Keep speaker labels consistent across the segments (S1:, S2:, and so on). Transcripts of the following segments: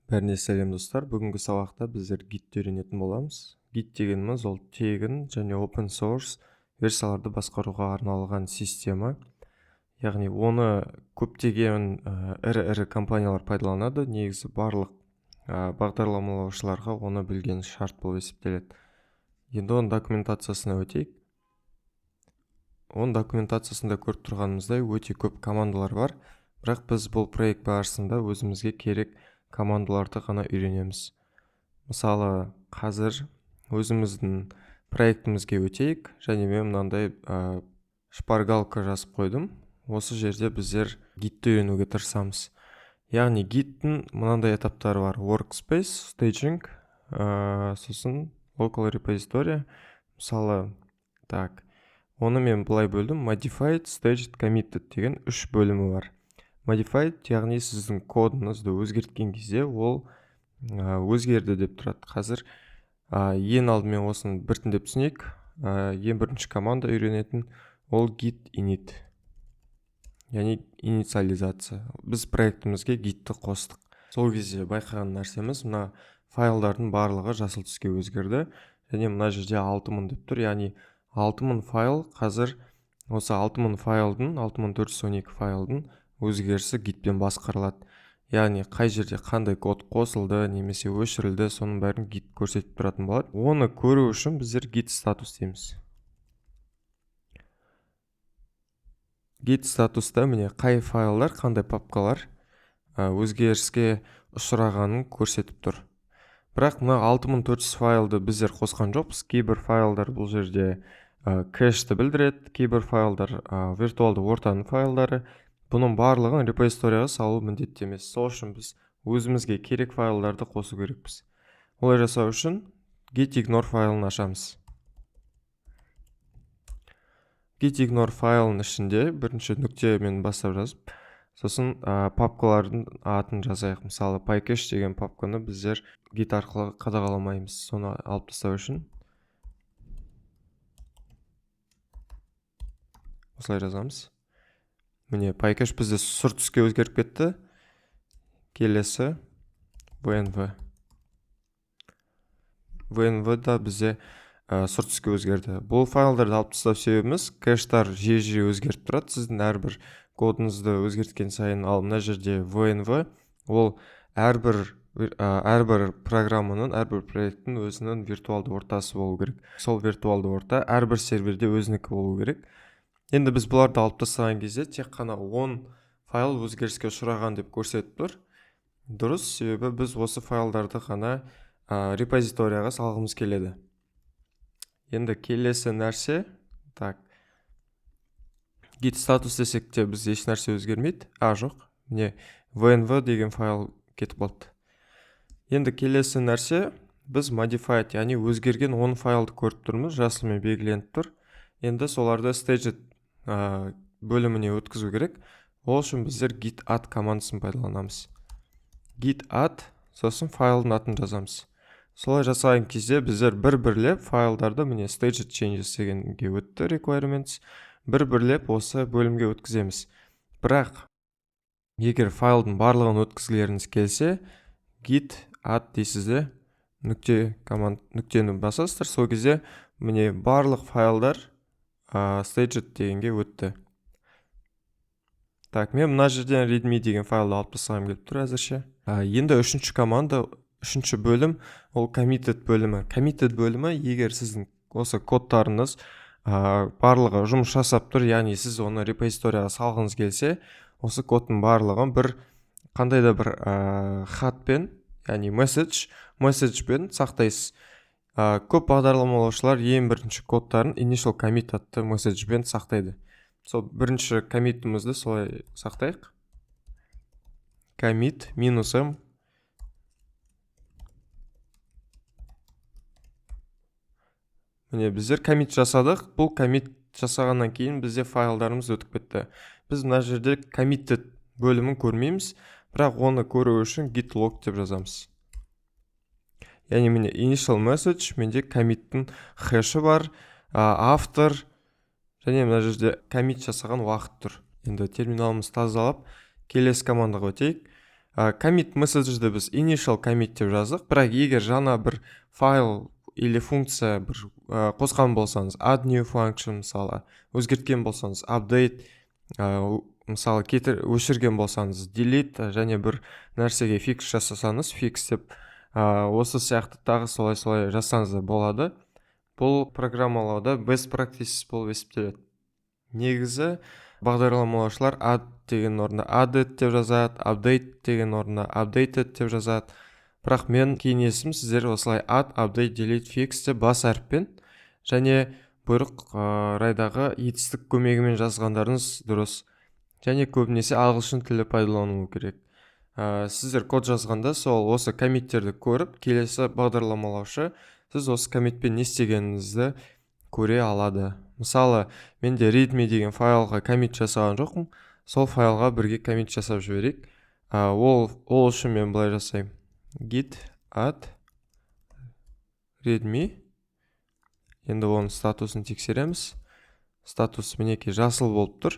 S1: Бәріне сәлем достар. Бүгінгі сабақта біздер Git-ті үйренетін боламыз. Git дегеніміз ол тегін және open source версияларды басқаруға арналған система. Яғни оны көптеген ірі компаниялар пайдаланады. Негізі барлық бағдарламалаушыларға оны білген шарт болып есептеледі. Енді оның документациясына өтейік. Оның документациясында көріп тұрғанымыздай өте көп командалар бар. Бірақ біз бұл проект барысында өзімізге керек командаларды ғана үйренеміз. Мысалы, қазір өзіміздің проектімізге өтейік, және мен мынандай шпаргалка жазып қойдым. Осы жерде біздер Git-ті үйренуге тырысамыз. Яғни Git-тің мынандай этаптары бар: workspace, staging, сосын local repository. Мысалы, оны мен былай бөлдім: modified, staged, committed деген 3 бөлімі бар. Modified, яғни сіздің кодыңызды өзгерткен кезде ол өзгерді деп тұрады. Қазір ең алдымен осыны біртіндеп түсінейік. Ең бірінші команда үйренетін ол git init, яғни инициализация. Біз проектімізге Git-ті қостық. Сол кезде байқаған нәрсеміз, мына файлдардың барлығы жасыл түске өзгерді, және мына жерде 6000 деп тұр. Яғни 6000 файл қазір осы 6000 файлдың, 6412 файлдың өзгерісі Git-пен басқарылады. Яғни қай жерде қандай код қосылды, немесе өшірілді, соның бәрін Git көрсетіп тұратын болады. Оны көру үшін біздер git статус дейміз. Git статуста міне қай файлдар, қандай папкалар өзгеріске ұшырағанын көрсетіп тұр. Бірақ мына 6400 файлды біздер қосқан жоқпыз. Кейбір файлдар бұл жерде кэшті білдіреді, кейбір файлдар виртуалды ортаның файлдары. Бұның барлығын репозиторияға салу міндетті емес. Сол үшін біз өзімізге керек файлдарды қосу керекпіз. Олай жасау үшін gitignore файлын ашамыз. Gitignore файлының ішінде бірінші нүктемен бастап жазып, сосын папкалардың атын жазайық. Мысалы, pycache деген папканы біздер Git арқылы қадағаламаймыз. Соны алып тастау үшін осылай жазамыз. Міне, pycache бізде сұр түске өзгеріп кетті. Келесі VNV. VNV-да бізде сұр түске өзгерді. Бұл файлдарды алып тастау себебіміз, кэштар жиі өзгеріп тұрады. Сіздің әрбір кодыңызды өзгерткен сайын, ал мына жерде VNV ол әрбір программаның, әрбір проекттің өзінің виртуалды ортасы болу керек. Сол виртуалды орта әрбір серверде өзінікі болу керек. Енді біз бұларды алып тастаған кезде тек қана 10 файл өзгеріске ұшыраған деп көрсетіп тұр. Дұрыс, себебі біз осы файлдарды ғана репозиторияға салғымыз келеді. Енді келесі нәрсе, git статус десек те біз еш нәрсе өзгермейді. Жоқ, міне VNV деген файл кетіп қалды. Енді келесі нәрсе, біз modified, яғни өзгерген 10 файлды көріп тұрмыз, жасылмен белгіленіп тұр. Енді соларды staged бөліміне өткізу керек. Ол үшін біздер git add командасын пайдаланамыз. Git add, сосын файлдың атын жазамыз. Солай жасаған кезде біздер бір-бірлеп файлдарды, міне staged changes дегенге өтті requirements, бір-бірлеп осы бөлімге өткіземіз. Бірақ егер файлдың барлығын өткізгілеріңіз келсе, git add дейсізде, нүктені басасыздар. Сол кезде міне барлық файлдар staged дегенге өтті. Мен мына жерден readme деген файлды алып тастағым келіп тұр әзірше. Енді үшінші команда, үшінші бөлім ол committed бөлімі. Committed бөлімі, егер сіздің осы кодтарыңыз барлығы жұмыс жасап тұр, яғни сіз оны репозиторияға салғыңыз келсе, осы кодтың барлығын қандай да бір хатпен, яғни месседжбен сақтайсыз. Көп бағдарламалаушылар ең бірінші кодтарын initial commit атты месседжбен сақтайды. Сол бірінші коммитімізді солай сақтайық. Commit -m. Міне біздер commit жасадық. Бұл commit жасағаннан кейін бізде файлдарымыз өтіп кетті. Біз мына жерде committed бөлімін көрмейміз, бірақ оны көру үшін git log деп жазамыз. Яғни міне initial message, менде commit-тің хэші бар, автор, және мына жерде commit жасаған уақыт тұр. Енді терминалымыз тазалап, келесі командаға өтейік. commit message'ді біз initial commit деп жаздық, бірақ егер жаңа бір файл или функция бір қосқан болсаңыз, add new function мысалы, өзгерткен болсаңыз, update, мысалы өшірген болсаңыз, delete, және бір нәрсеге fix жасасаңыз, fix деп, осы сияқты тағы солай жазсаңыз да болады. Бұл программалауда best practices болып есептеледі. Негізі бағдарламалаушылар add деген орнына added деп жазады, update деген орнына updated деп жазады. Бірақ мен кеңесім сіздер осылай add, update, delete, fix деп бас әріппен және бұйрық райдағы етістік көмегімен жазғандарыңыз дұрыс. Және көбінесе ағылшын тілі пайдалану керек. Сіздер код жазғанда сол осы коммиттерді көріп, келесі бағдарламалаушы сіз осы коммитпен не істегеніңізді көре алады. Мысалы, менде readme деген файлға коммит жасаған жоқпын. Сол файлға бірге коммит жасап жіберейік. Ол үшін мен былай жасаймын. Git add readme. Енді оның статусын тексереміз. Статус мінекей жасыл болып тұр.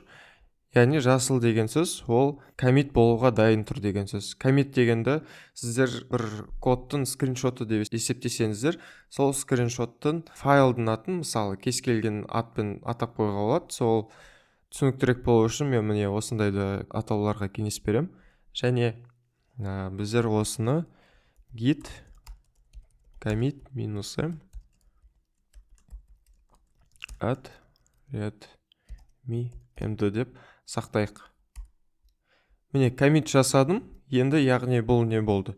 S1: Яғни жасыл деген сөз ол коммит болуға дайын тұр деген сөз. Коммит дегенді сіздер бір кодтың скриншоты деп есептесеңіздер, сол скриншоттың файлдың атын, мысалы, кез келген атпен атап қойға болады. Сол түсініктірек болу үшін мен міне осындайды атауларға кеңес берем. Және біздер осыны git commit -m add readme md деп сақтайық. Міне коммит жасадым. Енді яғни бұл не болды?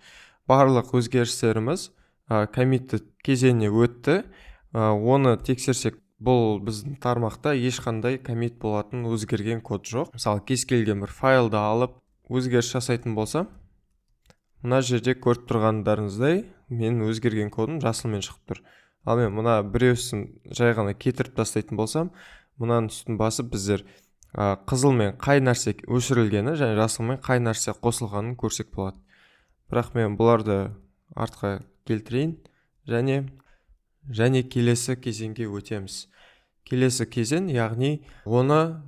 S1: Барлық өзгерістеріміз коммитті кезеңіне өтті. Оны тексерсек, бұл біздің тармақта ешқандай коммит болатын өзгерген код жоқ. Мысалы, кез келген бір файлды алып өзгеріс жасайтын болсам, мына жерде көріп тұрғандарыңыздай мен өзгерген кодым жасылмен шығып тұр. Ал мен мына біреусін жай ғана кетіріп тастайтын болсам, мұнаның үстін басып біздер қызылмен қай нәрсе өшірілгені және жасылмен қай нәрсе қосылғанын көрсек болады. Бірақ мен бұларды артқа келтірейін және келесі кезеңге өтеміз. Келесі кезең, яғни оны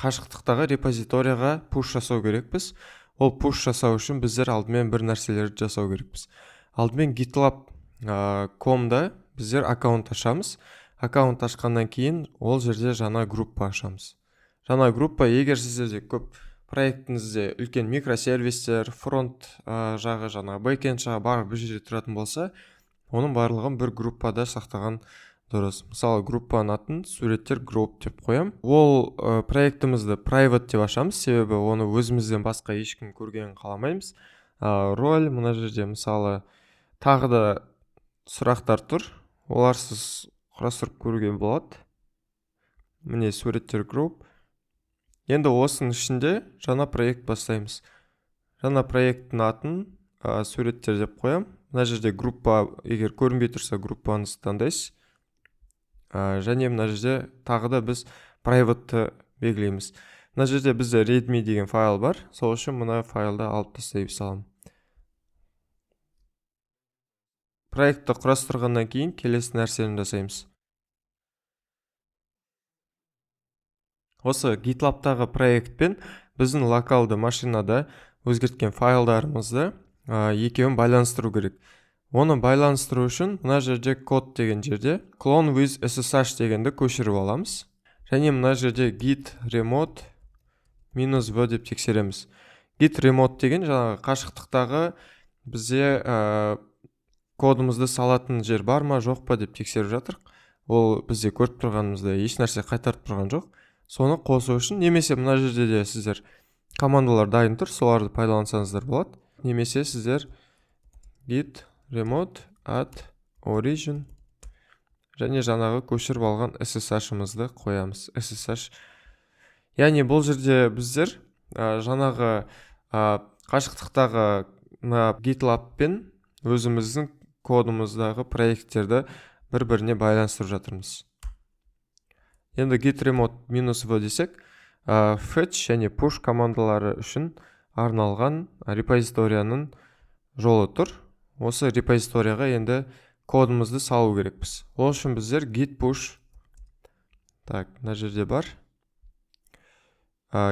S1: қашықтықтағы репозиторияға push жасау керекпіз. Ол push жасау үшін біздер алдымен бір нәрселерді жасау керекпіз. Алдымен gitlab.com-да біздер аккаунт ашамыз. Аккаунт ашқаннан кейін ол жерде жаңа группа ашамыз. Жаңа группа, егер сіздерде көп проектіңізде үлкен микросервистер, фронт жағы, жаңа бэкенд жағы бар бір жерде тұратын болса, оның барлығын бір группада сақтаған дұрыс. Мысалы, группаның атын суреттер group деп қоям. Ол проектімізді private деп ашамыз, себебі оны өзімізден басқа ешкім көргенін қаламаймыз. Роль, мына жерде мысалы тағы да сұрақтар тұр. Оларсыз құрастырып көруге болады. Міне суреттер group. Енді осының ішінде жаңа проект бастаймыз. Жаңа проекттің атын суреттер деп қоям. Мына жерде группа, егер көрінбей тұрса, группаңызды таңдайсыз. Және мына жерде тағы да біз private белгілейміз. Мына жерде бізде readme деген файл бар. Сол үшін мына файлды алып тастай саламын. Проектті құрастырғаннан кейін келесі нәрсені жасаймыз. Осы GitLab-тағы проектпен біздің локалды машинада өзгерткен файлдарымызды екеуін байланыстыру керек. Оны байланыстыру үшін мына жерде код деген жерде clone with SSH дегенді көшіріп аламыз. Және мына жерде git remote -v деп тексереміз. Git remote деген жаңағы қашықтықтағы бізде кодымызды салатын жер бар ма, жоқ па деп тексеріп жатырық. Ол бізде көріп тұрғанымызда еш нәрсе қайтарып тұрған жоқ. Соны қосу үшін, немесе мына жерде де сіздер командалар дайын тұр, соларды пайдалансаңыздар болады. Немесе сіздер git remote add origin және жаңағы көшіріп алған SSH-ымызды қоямыз. SSH. Яғни бұл жерде біздер жаңағы қашықтықтағы GitLab-пен өзіміздің кодымыздағы проекттерді бір-біріне байланыстырып жатырмыз. Енді git remote -v десек, fetch және push командалары үшін арналған репозиторияның жолы тұр. Осы репозиторияға енді кодымызды салу керекпіз. Ол үшін біздер git push, мына жерде бар,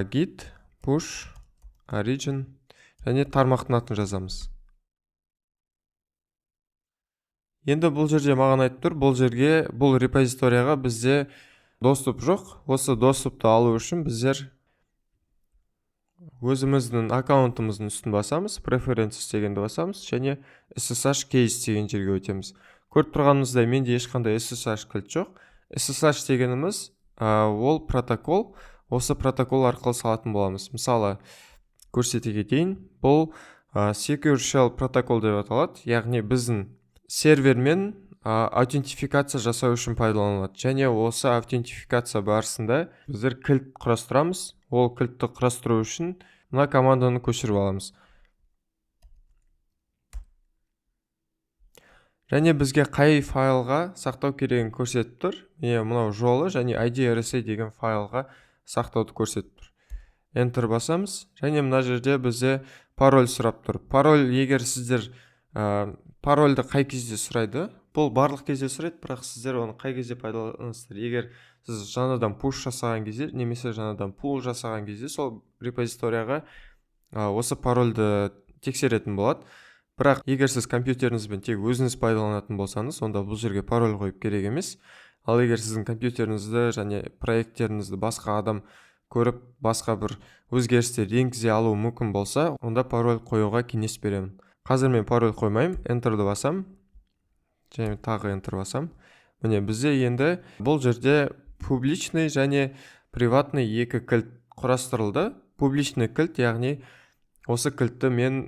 S1: git push origin және тармақтың атын жазамыз. Енді бұл жерде маған айтып тұр, бұл жерге, бұл репозиторияға бізде доступ жоқ. Осы доступты алу үшін біздер өзіміздің аккаунтымыздың үстін басамыз, preferences дегенді басамыз, және SSH case деген жерге өтеміз. Көріп тұрғанымыздай, менде ешқандай SSH кілт жоқ. SSH дегеніміз ол протокол, осы протокол арқылы салатын боламыз. Мысалы, көрсете кетейін, бұл Secure Shell протокол деп аталады, яғни біздің сервермен аутентификация жасау үшін пайдаланылады. Және осы аутентификация барысында біздер кілт құрастырамыз. Ол кілтті құрастыру үшін мына команданы көшіріп аламыз. Және бізге қай файлға сақтау керегін көрсетіп тұр. Мынау жолы және IDRSA деген файлға сақтауды көрсетіп тұр. Enter басамыз, және мына жерде бізде пароль сұрап тұр. Пароль, егер сіздер парольді қай кезде сұрайды? Бұл барлық кезде сұрайды, бірақ сіздер оны қай кезде пайдаланасыздар? Егер сіз жаңадан push жасаған кезде, немесе жаңадан pull жасаған кезде, сол репозиторияға осы парольді тексеретін болады. Бірақ егер сіз компьютеріңізбен тек өзіңіз пайдаланатын болсаңыз, онда бұл жерге пароль қойып керек емес. Ал егер сіздің компьютеріңізді және проекттеріңізді басқа адам көріп, басқа бір өзгерістер енгізе алуы мүмкін болса, онда пароль қоюға кеңес беремін. Қазір мен пароль қоймаймын, Enter'ді басам, және тағы Enter басам. Міне бізде енді бұл жерде публичный және приватный екі кілт құрастырылды. Публичный кілт, яғни осы кілтті мен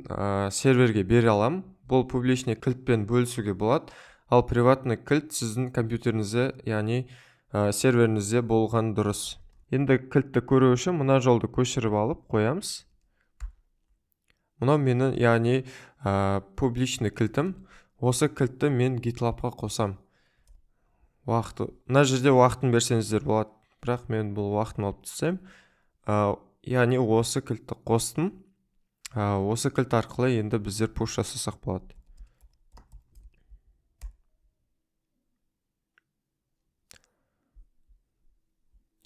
S1: серверге бере алам. Бұл публичный кілтпен бөлісуге болады. Ал приватный кілт сіздің компьютеріңізде, яғни серверіңізде болған дұрыс. Енді кілтті көру үшін мына жолды көшіріп алып қоямыз. Мынау менің, яғни публичный кілтім. Осы кілтті мен GitLab'ға қосам. Мына жерде уақытын берсеңіздер болады, бірақ мен бұл уақытын алып тастаймын. Яғни осы кілтті қостым. Осы кілт арқылы енді біздер push жасасақ болады.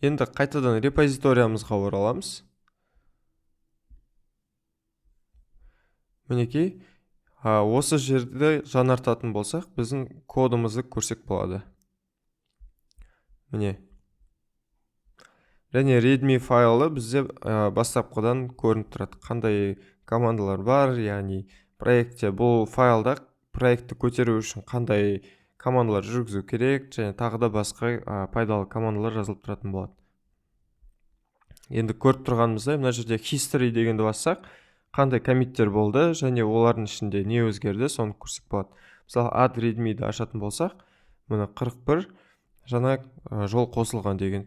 S1: Енді қайтадан репозиториямызға ораламыз. Мінекей, осы жерді жаңартатын болсақ, біздің кодымызды көрсек болады. Міне. Және readme файлы бізде бастапқыдан көрініп тұрады. Қандай командалар бар, яғни проектте бұл файлда проектті көтеру үшін қандай командалар жүргізу керек, және тағы да басқа пайдалы командалар жазылып тұратын болады. Енді көріп тұрғанымыздай, мына жерде history дегенді бассақ, қандай комиттер болды, және олардың ішінде не өзгерді, соны көрсек болады. Мысалы, add readme'ді ашатын болсақ, мына 41 жаңа жол қосылған деген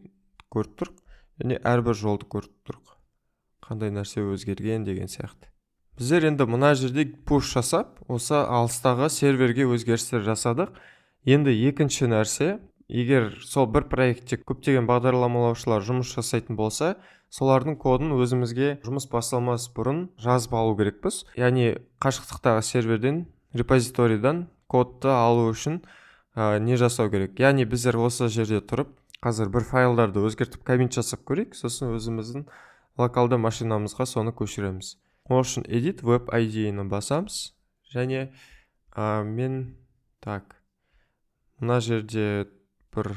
S1: көріп тұрық, және әрбір жолды көріп тұрық. Қандай нәрсе өзгерген деген сияқты. Біздер енді мына жерде push жасап, осы алыстағы серверге өзгерістер жасадық. Енді екінші нәрсе, егер сол бір проектте көптеген бағдарламалаушылар жұмыс жасайтын болса, солардың кодын өзімізге жұмыс басталмас бұрын жазып алу керекпіз. Яғни қашықтықтағы серверден, репозиториядан кодты алу үшін не жасау керек? Яғни біздер осы жерде тұрып, қазір бір файлдарды өзгертіп коммент жасап көрейік, сосын өзіміздің локалды машинамызға соны көшіреміз. Ол үшін edit web ID-ні басамыз, және мен мына жерде бір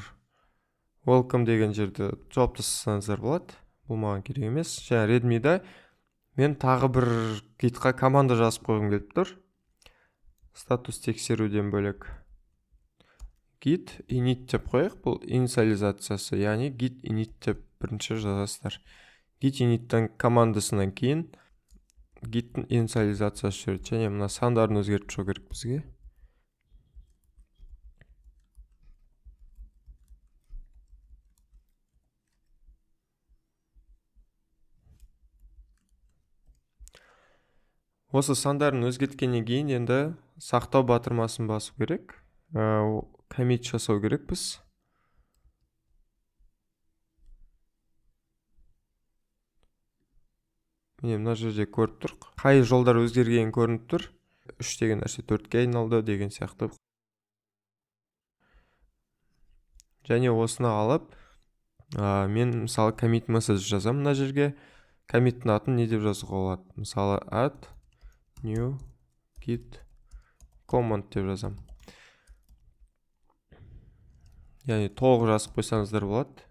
S1: welcome деген жерді жауып тастасаңыздар болады. Бұл маған керек емес. Және readme'да мен тағы бір гитқа команда жазып қойғым келіп тұр. Статус тексеруден бөлек git init деп қояйық. Бұл инициализациясы, яғни git init деп бірінші жазасыздар. Git init'тен командасынан кейін git'in инициализациясы жүреді, және мына сандарын өзгертіп шығу керек бізге. Осы сандарын өзгерткеннен кейін енді сақтау батырмасын басу керек. Commit жасау керекпіз. Міне мына жерде көріп тұр. Қай жолдар өзгерген көрініп тұр. 3 деген нәрсе 4-ке айналды деген сияқты. Және осыны алып, мен мысалы commit message жазам мына жерге. коммиттің атын не деп жазуға болады? Мысалы add new git command деп жазам. Яғни толық жазып қойсаңыздар болады.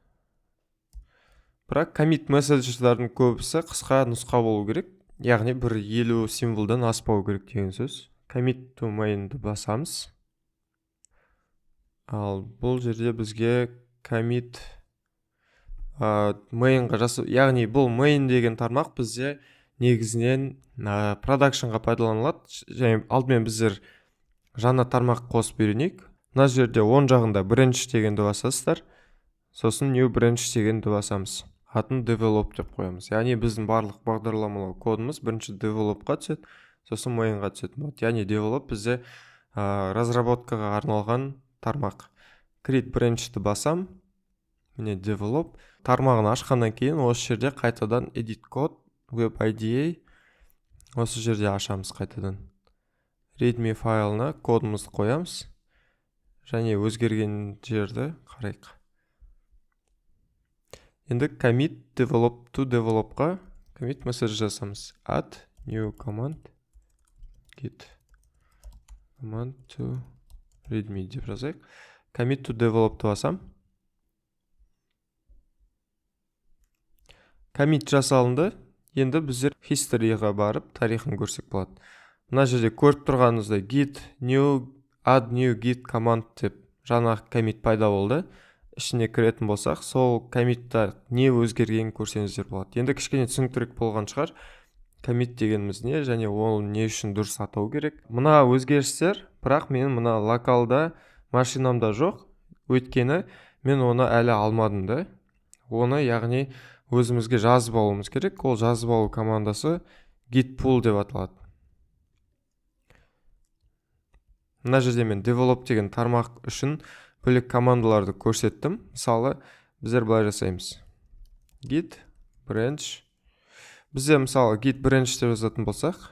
S1: Бірақ commit месседждардың көбісі қысқа нұсқа болу керек. Яғни 50 символдан аспау керек деген сөз. Commit to main'ді басамыз. Ал бұл жерде бізге commit main'ға жасап, яғни бұл main деген тармақ бізде негізінен productionға пайдаланылады. Және алдымен біздер жаңа тармақ қосып үйренейік. Мына жерде оң жағында branch дегенді басасыздар. Сосын new branch дегенді басамыз. Атын develop деп қоямыз. Яғни біздің барлық бағдарламалау кодымыз бірінші developқа түседі, сосын main'ға түседі. Яғни develop бізде разработкаға арналған тармақ. Create branch'ті басам. Міне develop. Тармағын ашқаннан кейін осы жерде қайтадан edit code, web IDE. Осы жерде ашамыз қайтадан. Readme файлына кодымызды қоямыз. Және өзгерген жерді қарайық. Енді commit develop to developқа commit message жасамыз. Add new command git command to readme деп жазайық. Commit to develop'ты басам. Commit жасалынды. Енді біздер history'ға барып тарихын көрсек болады. Мына жерде көріп тұрғаныңыздай git add new git command деп жаңа commit пайда болды. Ішіне кіретін болсақ, сол коммитта не өзгергенін көрсеңіздер болады. Енді кішкене түсініктірек болған шығар. Commit дегеніміз не және ол не үшін дұрыс атау керек. Мына өзгерістер, бірақ мен мына локалда машинамда жоқ. Өйткені мен оны әлі алмадым да. Оны яғни өзімізге жазып алуымыз керек. Ол жазып алу командасы git pull деп аталады. Мына жерде мен develop деген тармақ үшін бөлек командаларды көрсеттім. Мысалы, біздер былай жасаймыз. Git branch. Бізде мысалы git branch деп жазатын болсақ,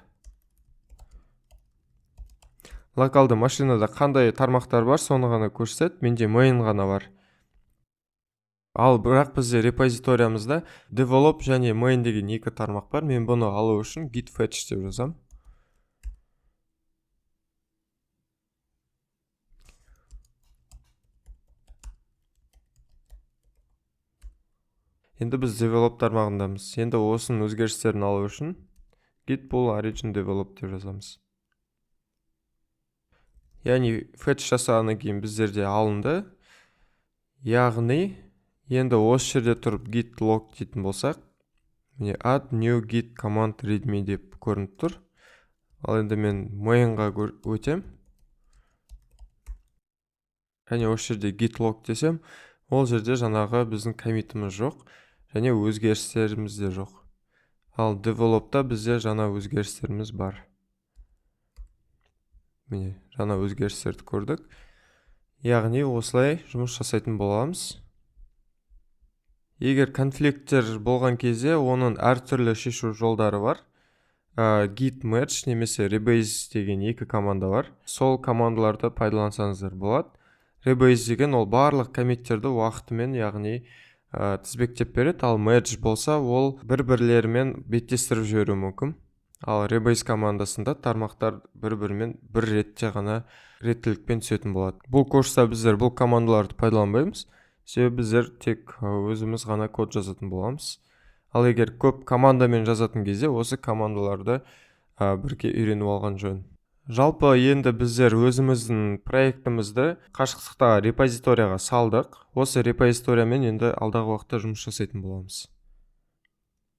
S1: локалды машинада қандай тармақтар бар, соны ғана көрсетеді. Менде main ғана бар. Ал бірақ бізде репозиториямызда develop және main деген екі тармақ бар. Мен бұны алу үшін git fetch деп жазам. Енді біз develop тармағындамыз. Енді осының өзгерістерін алу үшін git pull origin develop деп жазамыз. Яғни fetch жасағаннан кейін біздерде алынды. Яғни енді осы жерде тұрып git log дейтін болсақ, міне add new git command readme деп көрініп тұр. Ал енді мен main'ға өтем. Және осы жерде git log десем, ол жерде жаңағы біздің коммитіміз жоқ. Және өзгерістеріміз де жоқ. Ал develop'та бізде жаңа өзгерістеріміз бар. Міне, жаңа өзгерістерді көрдік. Яғни осылай жұмыс жасайтын боламыз. Егер конфликттер болған кезде, оның әртүрлі шешу жолдары бар. Git merge немесе rebase деген екі команда бар. Сол командаларды пайдалансаңыздар болады. Rebase деген ол барлық коммиттерді уақытымен, яғни тізбектеп береді. Ал merge болса, ол бір-бірлерімен беттестіріп жіберуі мүмкін. Ал rebase командасында тармақтар бір-бірімен бір ретте ғана реттілікпен түсетін болады. Бұл курста біздер бұл командаларды пайдаланбаймыз. Себебі біздер тек өзіміз ғана код жазатын боламыз. Ал егер көп командамен жазатын кезде, осы командаларды бірге үйреніп алған жөн. Жалпы енді біздер өзіміздің проектімізді қашықтықтағы репозиторияға салдық. Осы репозиториямен енді алдағы уақытта жұмыс жасайтын боламыз.